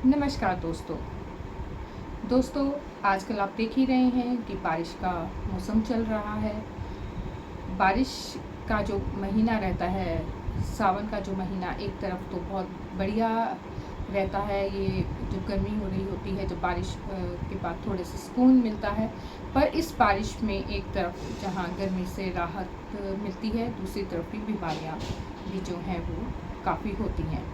नमस्कार दोस्तों। दोस्तों, आजकल आप देख ही रहे हैं कि बारिश का मौसम चल रहा है। बारिश का जो महीना रहता है, सावन का जो महीना, एक तरफ तो बहुत बढ़िया रहता है। ये जो गर्मी हो रही होती है, जब बारिश के बाद थोड़े से सुकून मिलता है। पर इस बारिश में एक तरफ जहाँ गर्मी से राहत मिलती है, दूसरी तरफ भी बीमारियाँ भी जो हैं वो काफ़ी होती हैं।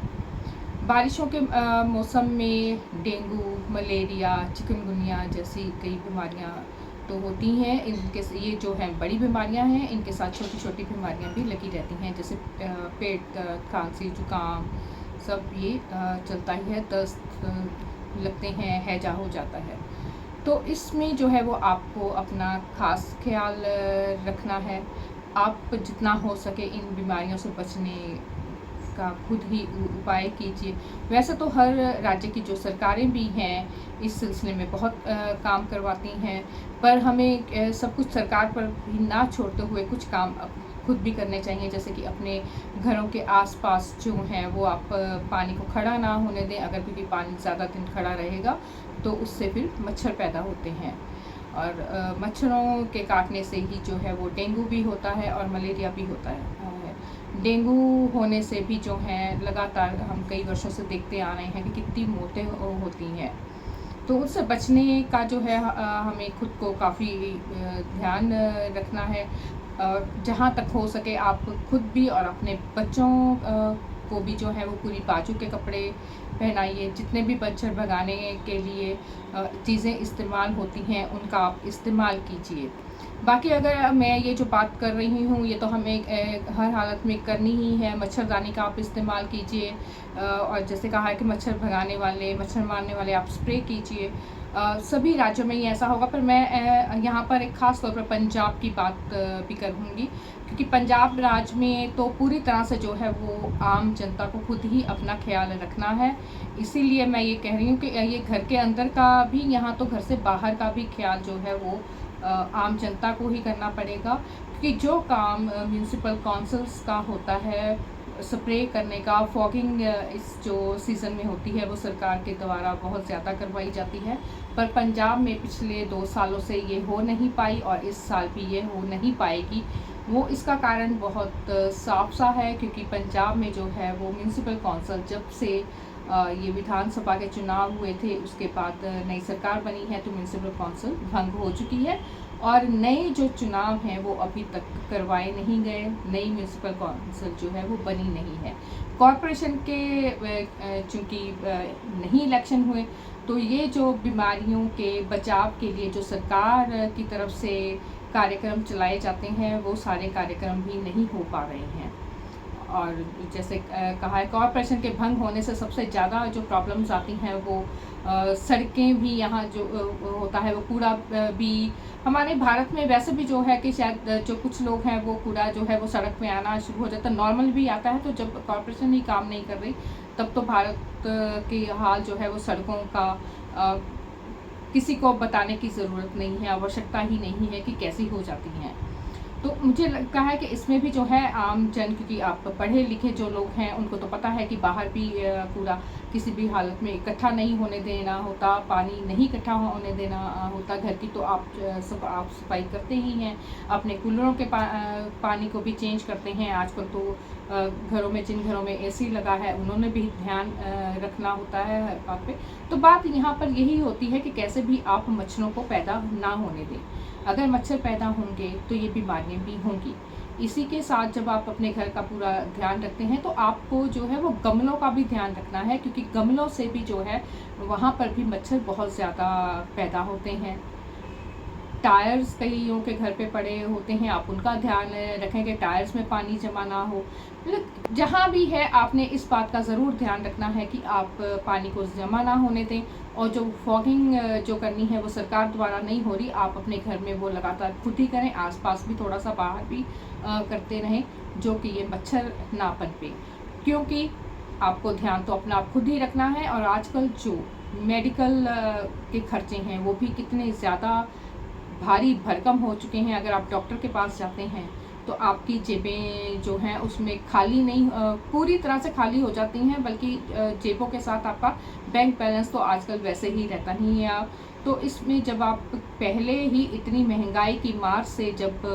बारिशों के मौसम में डेंगू, मलेरिया, चिकनगुनिया जैसी कई बीमारियां तो होती हैं। इनके ये जो हैं बड़ी बीमारियां हैं, इनके साथ छोटी-छोटी बीमारियां भी लगी रहती हैं, जैसे पेट दर्द, खांसी, जुकाम, सब ये चलता ही है। दस्त लगते हैं, हैजा हो जाता है। तो इसमें जो है वो आपको अपना ख़ास ख़्याल रखना है। आप जितना हो सके इन बीमारियों से बचने का खुद ही उपाय कीजिए। वैसे तो हर राज्य की जो सरकारें भी हैं इस सिलसिले में बहुत काम करवाती हैं, पर हमें सब कुछ सरकार पर भी ना छोड़ते हुए कुछ काम खुद भी करने चाहिए। जैसे कि अपने घरों के आसपास जो हैं वो आप पानी को खड़ा ना होने दें। अगर क्योंकि पानी ज़्यादा दिन खड़ा रहेगा तो उससे फिर मच्छर पैदा होते हैं, और मच्छरों के काटने से ही जो है वो डेंगू भी होता है और मलेरिया भी होता है। डेंगू होने से भी जो है लगातार हम कई वर्षों से देखते आ रहे हैं कि कितनी मौतें होती हैं। तो उससे बचने का जो है हमें खुद को काफ़ी ध्यान रखना है। और जहाँ तक हो सके आप खुद भी और अपने बच्चों को भी जो है वो पूरी बाजू के कपड़े पहनाइए। जितने भी मच्छर भगाने के लिए चीज़ें इस्तेमाल होती हैं उनका आप इस्तेमाल कीजिए। बाकी अगर मैं ये जो बात कर रही हूँ ये तो हमें हर हालत में करनी ही है। मच्छरदानी का आप इस्तेमाल कीजिए, और जैसे कहा है कि मच्छर भगाने वाले, मच्छर मारने वाले आप स्प्रे कीजिए। सभी राज्यों में ही ऐसा होगा, पर मैं यहाँ पर एक ख़ास तौर पर पंजाब की बात भी करूँगी, क्योंकि पंजाब राज्य में तो पूरी तरह से जो है वो आम जनता को खुद ही अपना ख्याल रखना है। इसीलिए मैं ये कह रही हूँ कि ये घर के अंदर का भी, यहाँ तो घर से बाहर का भी ख्याल जो है वो आम जनता को ही करना पड़ेगा। क्योंकि जो काम म्यूनिसिपल काउंसिल्स का होता है, स्प्रे करने का, फॉगिंग इस जो सीज़न में होती है वो सरकार के द्वारा बहुत ज़्यादा करवाई जाती है। पर पंजाब में पिछले 2 सालों से ये हो नहीं पाई और इस साल भी ये हो नहीं पाएगी। वो इसका कारण बहुत साफ सा है, क्योंकि पंजाब में जो है वो म्यूनिसिपल काउंसिल जब से ये विधानसभा के चुनाव हुए थे उसके बाद नई सरकार बनी है, तो म्यूनिसिपल काउंसिल भंग हो चुकी है और नए जो चुनाव हैं वो अभी तक करवाए नहीं गए। नई म्यूनिसिपल काउंसिल जो है वो बनी नहीं है। कॉरपोरेशन के चूँकि नहीं इलेक्शन हुए, तो ये जो बीमारियों के बचाव के लिए जो सरकार की तरफ से कार्यक्रम चलाए जाते हैं वो सारे कार्यक्रम भी नहीं हो पा रहे हैं। और जैसे कहा है, कॉरपोरेशन के भंग होने से सबसे ज़्यादा जो प्रॉब्लम्स आती हैं वो सड़कें भी, यहाँ जो होता है वो कूड़ा भी, हमारे भारत में वैसे भी जो है कि शायद जो कुछ लोग हैं वो कूड़ा जो है वो सड़क पे आना शुरू हो जाता है, नॉर्मल भी आता है। तो जब कॉरपोरेशन ही काम नहीं कर रही तब तो भारत की हाल जो है वो सड़कों का किसी को बताने की ज़रूरत नहीं है, आवश्यकता ही नहीं है कि कैसी हो जाती हैं। तो मुझे लगता है कि इसमें भी जो है आम जन, क्योंकि आप पढ़े लिखे जो लोग हैं उनको तो पता है कि बाहर भी कूड़ा किसी भी हालत में इकट्ठा नहीं होने देना होता, पानी नहीं इकट्ठा होने देना होता घर की। तो आप सब आप सफाई करते ही हैं, अपने कूलरों के पानी को भी चेंज करते हैं। आजकल तो घरों में, जिन घरों में एसी लगा है उन्होंने भी ध्यान रखना होता है हर बात पे। तो बात यहाँ पर यही होती है कि कैसे भी आप मच्छरों को पैदा ना होने दें। अगर मच्छर पैदा होंगे तो ये बीमारियां भी होंगी। इसी के साथ जब आप अपने घर का पूरा ध्यान रखते हैं तो आपको जो है वो गमलों का भी ध्यान रखना है, क्योंकि गमलों से भी जो है वहाँ पर भी मच्छर बहुत ज़्यादा पैदा होते हैं। टायर्स कईयों के घर पे पड़े होते हैं, आप उनका ध्यान रखें कि टायर्स में पानी जमा ना हो। मतलब जहाँ भी है आपने इस बात का ज़रूर ध्यान रखना है कि आप पानी को जमा ना होने दें। और जो फॉगिंग जो करनी है वो सरकार द्वारा नहीं हो रही, आप अपने घर में वो लगातार खुद ही करें, आसपास भी थोड़ा सा बाहर भी करते रहें, जो कि ये मच्छर ना पनपे। क्योंकि आपको ध्यान तो अपना आप खुद ही रखना है। और आजकल जो मेडिकल के खर्चे हैं वो भी कितने ज़्यादा भारी भरकम हो चुके हैं। अगर आप डॉक्टर के पास जाते हैं तो आपकी जेबें जो हैं उसमें खाली नहीं, पूरी तरह से खाली हो जाती हैं, बल्कि जेबों के साथ आपका बैंक बैलेंस तो आजकल वैसे ही रहता ही है। तो इसमें जब आप पहले ही इतनी महंगाई की मार से जब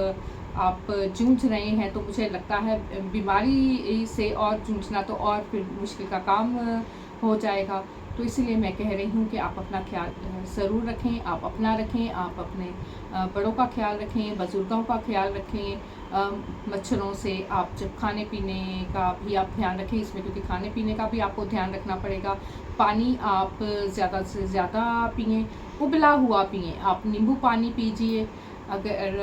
आप जूझ रहे हैं, तो मुझे लगता है बीमारी से और जूझना तो और फिर मुश्किल का काम हो जाएगा। तो इसीलिए मैं कह रही हूँ कि आप अपना ख्याल ज़रूर रखें, आप अपना रखें, आप अपने बड़ों का ख्याल रखें, बुज़ुर्गों का ख्याल रखें। मच्छरों से आप जब खाने पीने का भी आप ध्यान रखें इसमें, क्योंकि खाने पीने का भी आपको ध्यान रखना पड़ेगा। पानी आप ज़्यादा से ज़्यादा पिएँ, उबला हुआ पिएँ। आप नींबू पानी पीजिए, अगर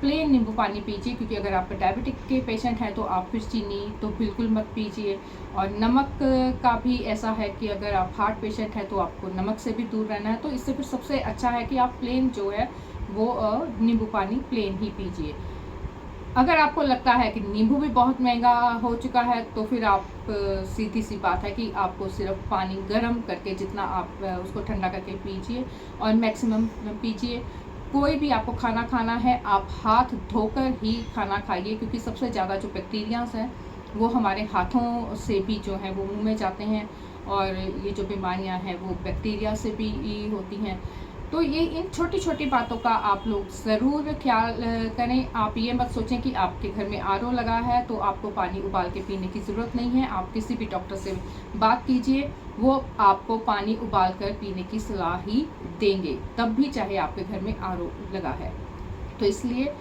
प्लेन नींबू पानी पीजिए, क्योंकि अगर आप डायबिटिक के पेशेंट हैं तो आप फिर चीनी तो बिल्कुल मत पीजिए। और नमक का भी ऐसा है कि अगर आप हार्ट पेशेंट हैं तो आपको नमक से भी दूर रहना है। तो इससे फिर सबसे अच्छा है कि आप प्लेन जो है वो नींबू पानी प्लेन ही पीजिए। अगर आपको लगता है कि नींबू भी बहुत महंगा हो चुका है, तो फिर आप सीधी सी बात है कि आपको सिर्फ पानी गर्म करके, जितना आप उसको ठंडा करके पीजिए और मैक्सिमम पीजिए। कोई भी आपको खाना खाना है, आप हाथ धोकर ही खाना खाइए, क्योंकि सबसे ज़्यादा जो बैक्टीरियाज हैं वो हमारे हाथों से भी जो हैं वो मुंह में जाते हैं, और ये जो बीमारियां हैं वो बैक्टीरिया से भी होती हैं। तो ये इन छोटी छोटी बातों का आप लोग ज़रूर ख्याल करें। आप ये मत सोचें कि आपके घर में आरओ लगा है तो आपको पानी उबाल के पीने की ज़रूरत नहीं है। आप किसी भी डॉक्टर से बात कीजिए, वो आपको पानी उबाल कर पीने की सलाह ही देंगे, तब भी चाहे आपके घर में आरओ लगा है। तो इसलिए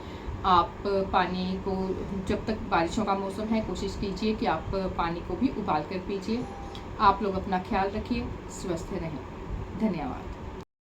आप पानी को, जब तक बारिशों का मौसम है, कोशिश कीजिए कि आप पानी को भी उबाल कर पीजिए। आप लोग अपना ख्याल रखिए, स्वस्थ रहें। धन्यवाद।